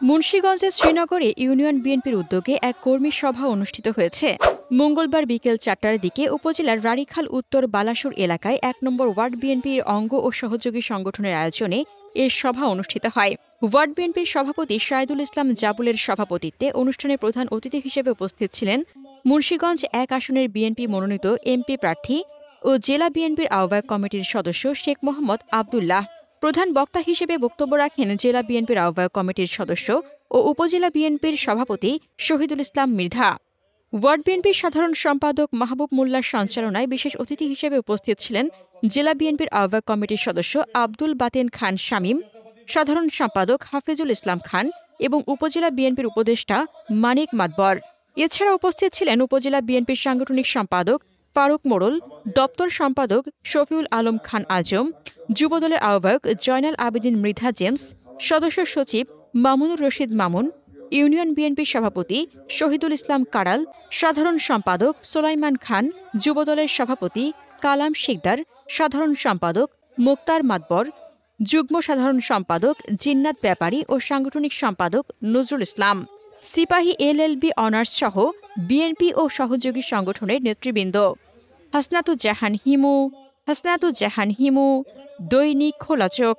মুন্সিগঞ্জের শ্রীনগরে ইউনিয়ন বিএনপির উদ্যোগে এক কর্মী সভা অনুষ্ঠিত হয়েছে। মঙ্গলবার বিকেল ৪টার দিকে উপজেলার রাড়ীখাল উত্তর বালাসুর এলাকায় ১ নম্বর ওয়ার্ড বিএনপির অঙ্গ ও সহযোগী সংগঠনের আয়োজনে এ সভা অনুষ্ঠিত হয়। ওয়ার্ড বিএনপির সভাপতি শাহেদুল ইসলাম জাবুলের সভাপতিত্বে অনুষ্ঠানে প্রধান অতিথি হিসেবে উপস্থিত ছিলেন মুন্সিগঞ্জ ১ আসনের বিএনপি মনোনীত এমপি প্রার্থী ও জেলা বিএনপির আহ্বায়ক কমিটির সদস্য শেখ মোহাম্মদ আবদুল্লাহ। প্রধান বক্তা হিসেবে বক্তব্য রাখেন জেলা বিএনপির আহ্বায়ক কমিটির সদস্য ও উপজেলা বিএনপির সভাপতি শহীদুল ইসলাম মৃধা। ওয়ার্ড বিএনপির সাধারণ সম্পাদক মাহবুব মোল্লার সঞ্চালনায় বিশেষ অতিথি হিসেবে উপস্থিত ছিলেন জেলা বিএনপির আহ্বায়ক কমিটির সদস্য আব্দুল বাতেন খান শামীম, সাধারণ সম্পাদক হাফিজুল ইসলাম খান এবং উপজেলা বিএনপির উপদেষ্টা মানিক মাতবর। এছাড়া উপস্থিত ছিলেন উপজেলা বিএনপির সাংগঠনিক সম্পাদক ফারুক মোড়ল, দপ্তর সম্পাদক শফিউল আলম খান আজম, যুবদলের আহ্বায়ক জয়নাল আবেদিন মৃধা জেমস, সদস্য সচিব মামুনুর রশিদ মামুন, ইউনিয়ন বিএনপির সভাপতি শহীদুল ইসলাম কাড়াল, সাধারণ সম্পাদক সোলাইমান খান, যুবদলের সভাপতি কালাম শিকদার, সাধারণ সম্পাদক মোক্তার মাতবর, যুগ্ম সাধারণ সম্পাদক জিন্নাত ব্যাপারী ও সাংগঠনিক সম্পাদক নজরুল ইসলাম, সিপাহী এলএলবি অনার্স সহ বিএনপি ও সহযোগী সংগঠনের নেতৃবৃন্দ। হাসনাতুজ্জাহান হিমু, দৈনিক খোলা চোখ।